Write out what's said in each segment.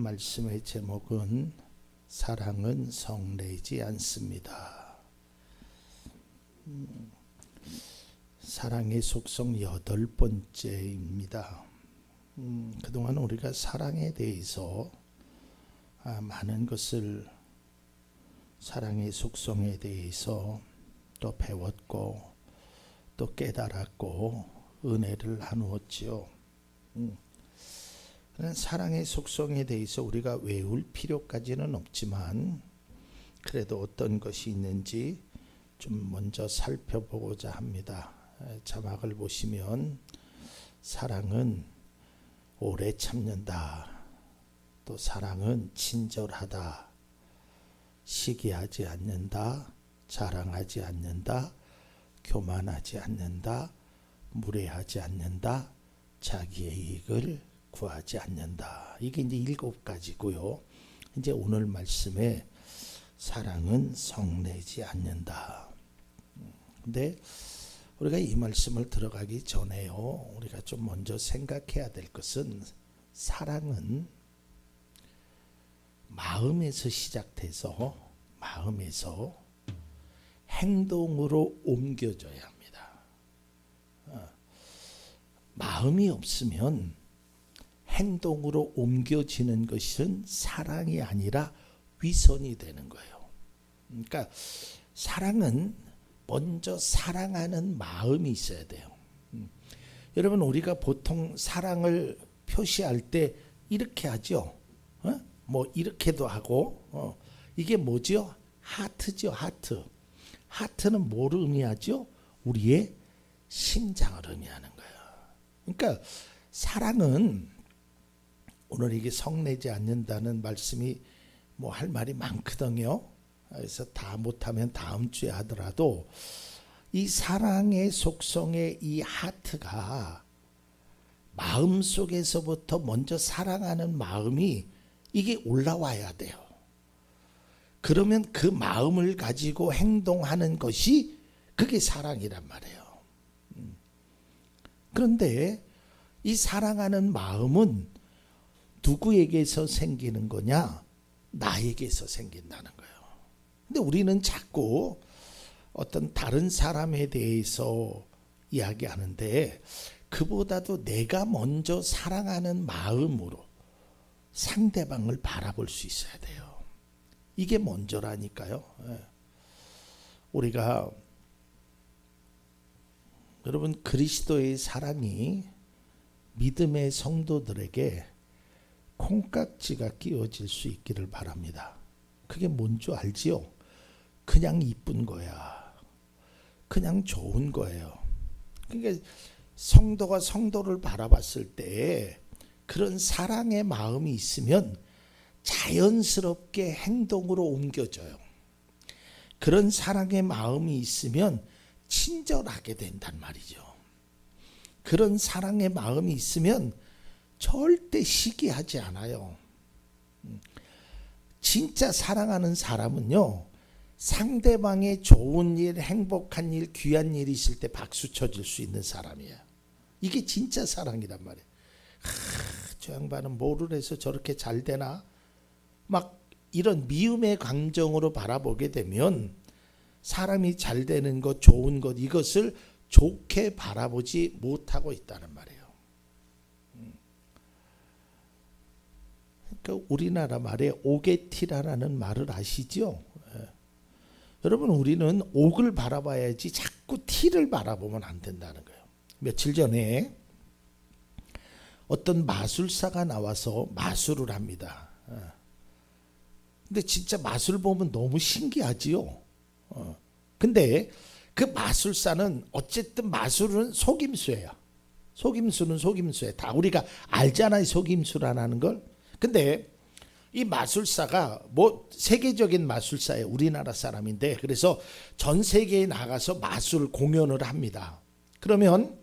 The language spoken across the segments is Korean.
말씀의 제목은 사랑은 성내지 않습니다. 사랑의 속성 8번째입니다. 그동안 우리가 사랑에 대해서 많은 것을 사랑의 속성에 대해서 또 배웠고 또 깨달았고 은혜를 나누었지요. 사랑의 속성에 대해서 우리가 외울 필요까지는 없지만 그래도 어떤 것이 있는지 좀 먼저 살펴보고자 합니다. 자막을 보시면 사랑은 오래 참는다. 또 사랑은 친절하다. 시기하지 않는다. 자랑하지 않는다. 교만하지 않는다. 무례하지 않는다. 자기의 이익을 구하지 않는다. 이게 이제 7가지고요. 이제 오늘 말씀에 사랑은 성내지 않는다. 근데 우리가 이 말씀을 들어가기 전에요, 우리가 좀 먼저 생각해야 될 것은 사랑은 마음에서 시작돼서 마음에서 행동으로 옮겨져야 합니다. 마음이 없으면 행동으로 옮겨지는 것은 사랑이 아니라 위선이 되는 거예요. 그러니까 사랑은 먼저 사랑하는 마음이 있어야 돼요. 여러분, 우리가 보통 사랑을 표시할 때 이렇게 하죠. 뭐 이렇게도 하고 이게 뭐죠? 하트죠. 하트. 하트는 뭐를 의미하죠? 우리의 심장을 의미하는 거예요. 그러니까 사랑은 오늘 이게 성내지 않는다는 말씀이 뭐 할 말이 많거든요. 그래서 다 못하면 다음 주에 하더라도 이 사랑의 속성의 이 하트가 마음 속에서부터 먼저 사랑하는 마음이 이게 올라와야 돼요. 그러면 그 마음을 가지고 행동하는 것이 그게 사랑이란 말이에요. 그런데 이 사랑하는 마음은 누구에게서 생기는 거냐? 나에게서 생긴다는 거예요. 근데 우리는 자꾸 어떤 다른 사람에 대해서 이야기하는데 그보다도 내가 먼저 사랑하는 마음으로 상대방을 바라볼 수 있어야 돼요. 이게 먼저라니까요. 우리가 여러분, 그리스도의 사랑이 믿음의 성도들에게 콩깍지가 끼워질 수 있기를 바랍니다. 그게 뭔 줄 알지요? 그냥 이쁜 거야. 그냥 좋은 거예요. 그러니까 성도가 성도를 바라봤을 때 그런 사랑의 마음이 있으면 자연스럽게 행동으로 옮겨져요. 그런 사랑의 마음이 있으면 친절하게 된단 말이죠. 그런 사랑의 마음이 있으면 절대 시기하지 않아요. 진짜 사랑하는 사람은요, 상대방의 좋은 일, 행복한 일, 귀한 일이 있을 때 박수 쳐줄 수 있는 사람이에요. 이게 진짜 사랑이란 말이에요. 저 양반은 뭐를 해서 저렇게 잘 되나? 막 이런 미움의 감정으로 바라보게 되면 사람이 잘 되는 것, 좋은 것, 이것을 좋게 바라보지 못하고 있다는 말이에요. 그러니까 우리나라 말에 오게티라라는 말을 아시죠? 여러분, 우리는 옥을 바라봐야지 자꾸 티를 바라보면 안 된다는 거예요. 며칠 전에 어떤 마술사가 나와서 마술을 합니다. 근데 진짜 마술 보면 너무 신기하지요. 근데 그 마술사는 어쨌든 마술은 속임수예요. 속임수는 속임수예요. 다 우리가 알잖아요, 속임수라는 걸. 근데 이 마술사가 뭐 세계적인 마술사예요. 우리나라 사람인데, 그래서 전 세계에 나가서 마술 공연을 합니다. 그러면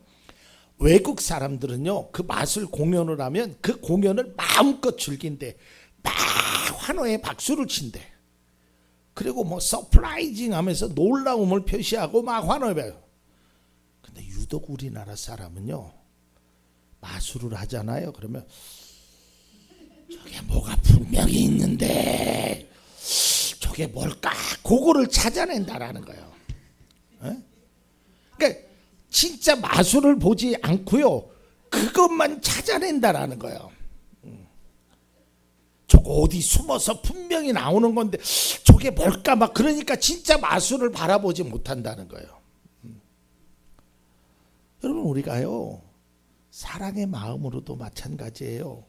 외국 사람들은요, 그 마술 공연을 하면 그 공연을 마음껏 즐긴대. 막 환호에 박수를 친대. 그리고 뭐 서프라이징 하면서 놀라움을 표시하고 막 환호해요. 근데 유독 우리나라 사람은요, 마술을 하잖아요. 그러면 저게 뭐가 분명히 있는데 저게 뭘까? 그거를 찾아낸다라는 거예요. 그러니까 진짜 마술을 보지 않고요, 그것만 찾아낸다라는 거예요. 저거 어디 숨어서 분명히 나오는 건데 저게 뭘까? 막 그러니까 진짜 마술을 바라보지 못한다는 거예요. 여러분, 우리가요 사랑의 마음으로도 마찬가지예요.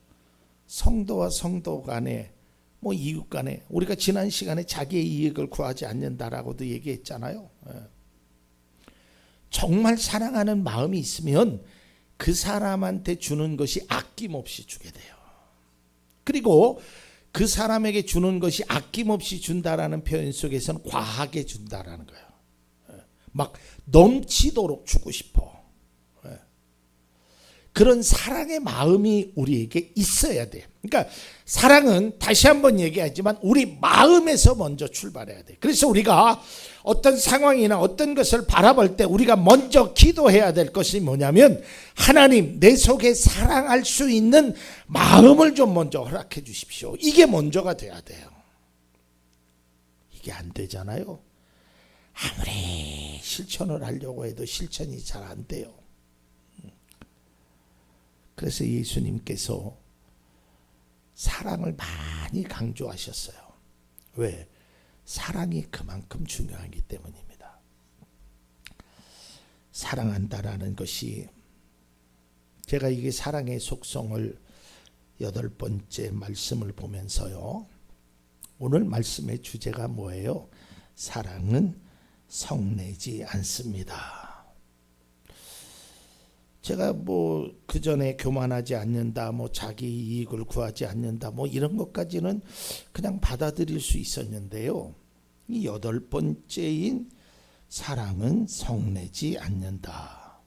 성도와 성도 간에 뭐 이웃 간에, 우리가 지난 시간에 자기의 이익을 구하지 않는다라고도 얘기했잖아요. 정말 사랑하는 마음이 있으면 그 사람한테 주는 것이 아낌없이 주게 돼요. 그리고 그 사람에게 주는 것이 아낌없이 준다라는 표현 속에서는 과하게 준다라는 거예요. 막 넘치도록 주고 싶어. 그런 사랑의 마음이 우리에게 있어야 돼. 그러니까 사랑은 다시 한번 얘기하지만 우리 마음에서 먼저 출발해야 돼. 그래서 우리가 어떤 상황이나 어떤 것을 바라볼 때 우리가 먼저 기도해야 될 것이 뭐냐면, 하나님, 내 속에 사랑할 수 있는 마음을 좀 먼저 허락해 주십시오. 이게 먼저가 돼야 돼요. 이게 안 되잖아요. 아무리 실천을 하려고 해도 실천이 잘 안 돼요. 그래서 예수님께서 사랑을 많이 강조하셨어요. 왜? 사랑이 그만큼 중요하기 때문입니다. 사랑한다라는 것이, 제가 이게 사랑의 속성을 8번째 말씀을 보면서요, 오늘 말씀의 주제가 뭐예요? 사랑은 성내지 않습니다. 제가 뭐 그 전에 교만하지 않는다, 뭐 자기 이익을 구하지 않는다, 뭐 이런 것까지는 그냥 받아들일 수 있었는데요, 이 8번째인 사랑은 성내지 않는다,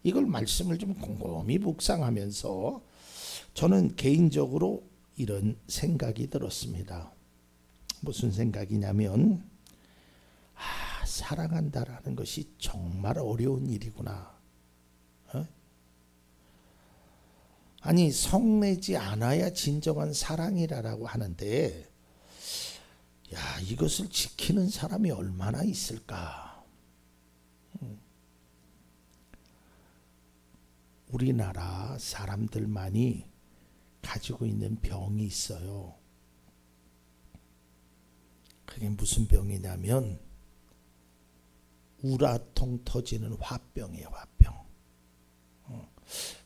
이걸 말씀을 좀 곰곰이 묵상하면서 저는 개인적으로 이런 생각이 들었습니다. 무슨 생각이냐면, 사랑한다라는 것이 정말 어려운 일이구나. 아니, 성내지 않아야 진정한 사랑이라고 하는데, 야, 이것을 지키는 사람이 얼마나 있을까? 우리나라 사람들만이 가지고 있는 병이 있어요. 그게 무슨 병이냐면 우라통 터지는 화병이에요. 화병.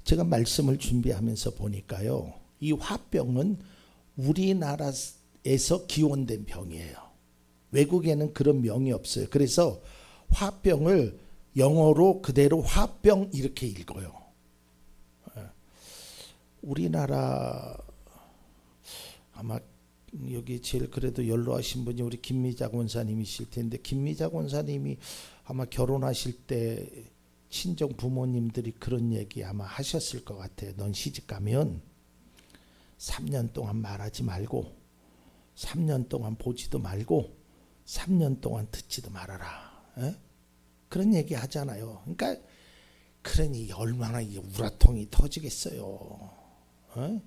제가 말씀을 준비하면서 보니까요, 이 화병은 우리나라에서 기원된 병이에요. 외국에는 그런 명이 없어요. 그래서 화병을 영어로 그대로 화병 이렇게 읽어요. 우리나라, 아마 여기 제일 그래도 연로하신 분이 우리 김미자 권사님이실 텐데, 김미자 권사님이 아마 결혼하실 때 친정 부모님들이 그런 얘기 아마 하셨을 것 같아요. 넌 시집 가면 3년 동안 말하지 말고, 3년 동안 보지도 말고, 3년 동안 듣지도 말아라. 에? 그런 얘기 하잖아요. 그러니까 그러니 얼마나 이 우라통이 터지겠어요. 에?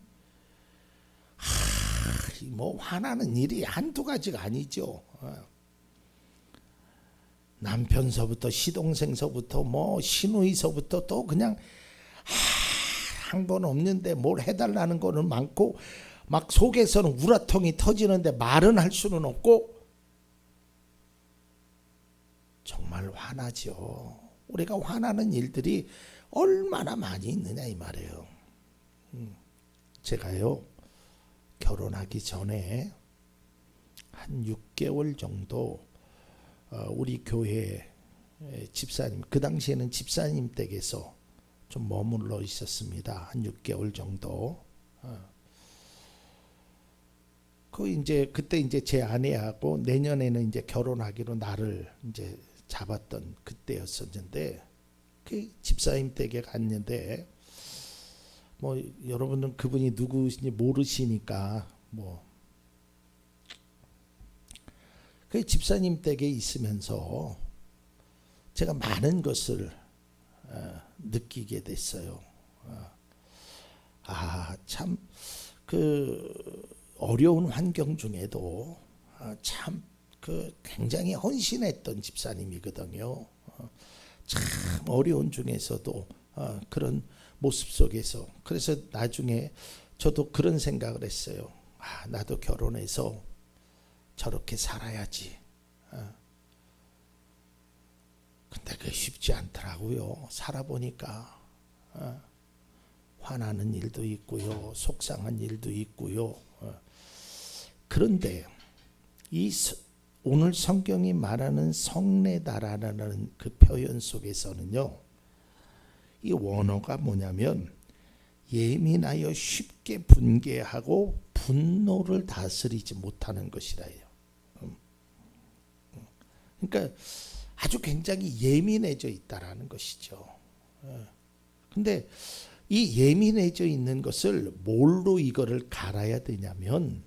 뭐 화나는 일이 한두 가지가 아니죠. 남편서부터 시동생서부터 뭐 시누이서부터 또 그냥 한 건 없는데 뭘 해달라는 거는 많고, 막 속에서는 우라통이 터지는데 말은 할 수는 없고, 정말 화나죠. 우리가 화나는 일들이 얼마나 많이 있느냐 이 말이에요. 제가요 결혼하기 전에 한 6개월 정도 우리 교회 집사님, 그 당시에는 집사님 댁에서 좀 머물러 있었습니다. 한 6개월 정도. 그때 이제 제 아내하고 내년에는 이제 결혼하기로 날을 이제 잡았던 그때였었는데, 그 집사님 댁에 갔는데, 뭐 여러분은 그분이 누구신지 모르시니까 그 집사님 댁에 있으면서 제가 많은 것을 느끼게 됐어요. 참 그 어려운 환경 중에도 참 굉장히 헌신했던 집사님이거든요. 참 어려운 중에서도 그런 모습 속에서, 그래서 나중에 저도 그런 생각을 했어요. 나도 결혼해서 저렇게 살아야지. 근데 그게 쉽지 않더라고요. 살아보니까 화나는 일도 있고요, 속상한 일도 있고요. 그런데 오늘 성경이 말하는 성내다라는 그 표현 속에서는요, 이 원어가 뭐냐면 예민하여 쉽게 분개하고 분노를 다스리지 못하는 것이라요. 그러니까 아주 굉장히 예민해져 있다라는 것이죠. 근데 이 예민해져 있는 것을 뭘로 이거를 갈아야 되냐면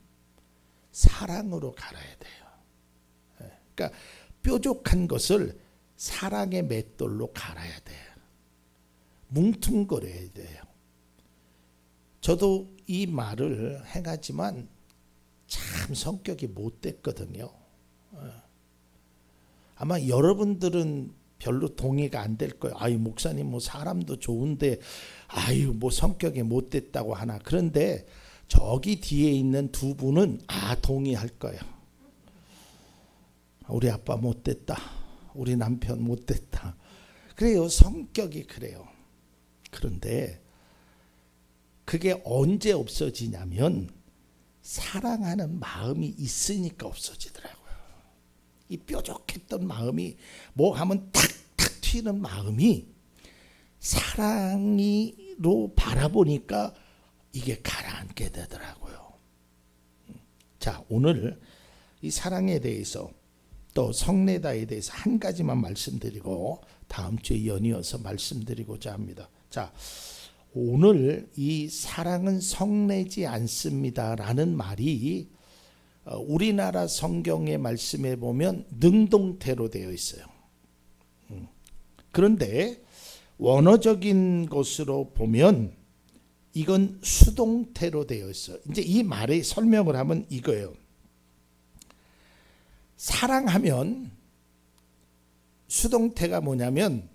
사랑으로 갈아야 돼요. 그러니까 뾰족한 것을 사랑의 맷돌로 갈아야 돼요. 뭉퉁거려야 돼요. 저도 이 말을 행하지만 참 성격이 못됐거든요. 아마 여러분들은 별로 동의가 안 될 거예요. 아유, 목사님 뭐 사람도 좋은데 아유 뭐 성격이 못됐다고 하나. 그런데 저기 뒤에 있는 두 분은 동의할 거예요. 우리 아빠 못됐다, 우리 남편 못됐다. 그래요, 성격이 그래요. 그런데 그게 언제 없어지냐면 사랑하는 마음이 있으니까 없어지더라고요. 이 뾰족했던 마음이 뭐 하면 탁탁 튀는 마음이 사랑으로 바라보니까 이게 가라앉게 되더라고요. 자, 오늘 이 사랑에 대해서 또 성내다에 대해서 한 가지만 말씀드리고 다음 주에 연이어서 말씀드리고자 합니다. 자, 오늘 이 사랑은 성내지 않습니다라는 말이 우리나라 성경의 말씀에 보면 능동태로 되어 있어요. 그런데 원어적인 것으로 보면 이건 수동태로 되어 있어요. 이제 이 말의 설명을 하면 이거예요. 사랑하면, 수동태가 뭐냐면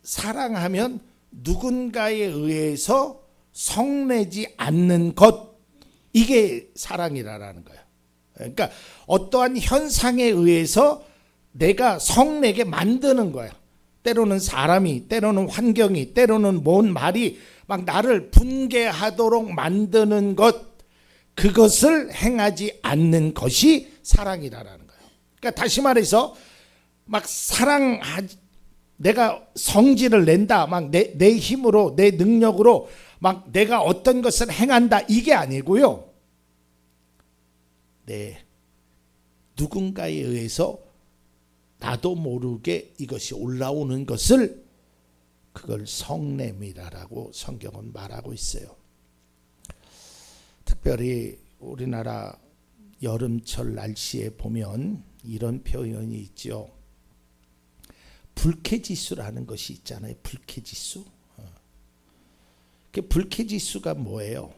사랑하면 누군가에 의해서 성내지 않는 것, 이게 사랑이라는 거예요. 그러니까 어떠한 현상에 의해서 내가 성내게 만드는 거예요. 때로는 사람이, 때로는 환경이, 때로는 뭔 말이 막 나를 분개하도록 만드는 것, 그것을 행하지 않는 것이 사랑이라는 거예요. 그러니까 다시 말해서 막 내가 성질을 낸다, 막 내 힘으로, 내 능력으로 막 내가 어떤 것을 행한다, 이게 아니고요. 누군가에 의해서 나도 모르게 이것이 올라오는 것을, 그걸 성냄이라고 성경은 말하고 있어요. 특별히 우리나라 여름철 날씨에 보면 이런 표현이 있죠. 불쾌지수라는 것이 있잖아요. 불쾌지수. 그 불쾌지수가 뭐예요?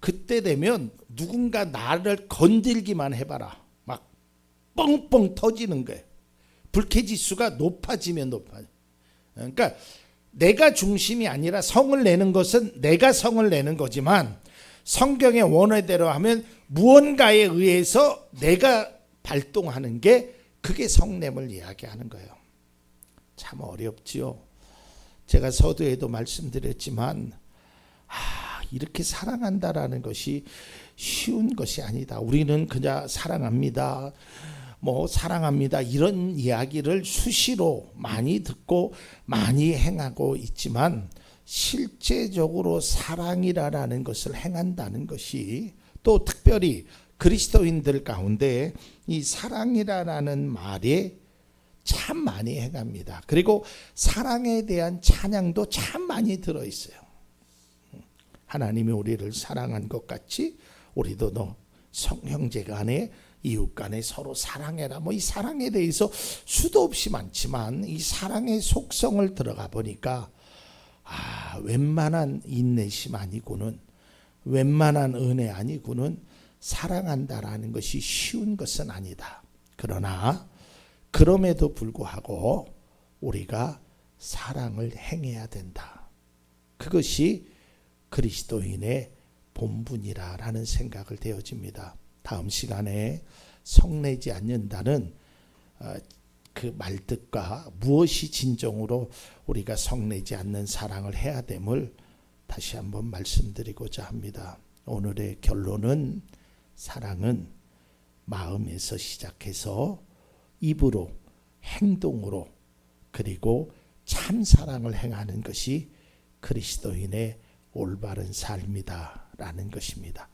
그때 되면 누군가 나를 건들기만 해봐라, 막 뻥뻥 터지는 거예요. 불쾌지수가 높아지면 높아져. 그러니까 내가 중심이 아니라 성을 내는 것은 내가 성을 내는 거지만 성경의 원어대로 하면 무언가에 의해서 내가 발동하는 게, 그게 성냄을 이야기하는 거예요. 참 어렵지요. 제가 서두에도 말씀드렸지만 이렇게 사랑한다라는 것이 쉬운 것이 아니다. 우리는 그냥 사랑합니다, 뭐 사랑합니다, 이런 이야기를 수시로 많이 듣고 많이 행하고 있지만 실제적으로 사랑이라는 것을 행한다는 것이, 또 특별히 그리스도인들 가운데 이 사랑이라는 말에 참 많이 행합니다. 그리고 사랑에 대한 찬양도 참 많이 들어있어요. 하나님이 우리를 사랑한 것 같이 우리도 형제 간에, 이웃 간에 서로 사랑해라. 뭐 이 사랑에 대해서 수도 없이 많지만 이 사랑의 속성을 들어가 보니까 웬만한 인내심 아니고는, 웬만한 은혜 아니고는 사랑한다라는 것이 쉬운 것은 아니다. 그러나 그럼에도 불구하고 우리가 사랑을 행해야 된다. 그것이 그리스도인의 본분이라는 생각을 되어집니다. 다음 시간에 성내지 않는다는 그 말뜻과 무엇이 진정으로 우리가 성내지 않는 사랑을 해야 됨을 다시 한번 말씀드리고자 합니다. 오늘의 결론은 사랑은 마음에서 시작해서 입으로, 행동으로, 그리고 참 사랑을 행하는 것이 그리스도인의 올바른 삶이다라는 것입니다.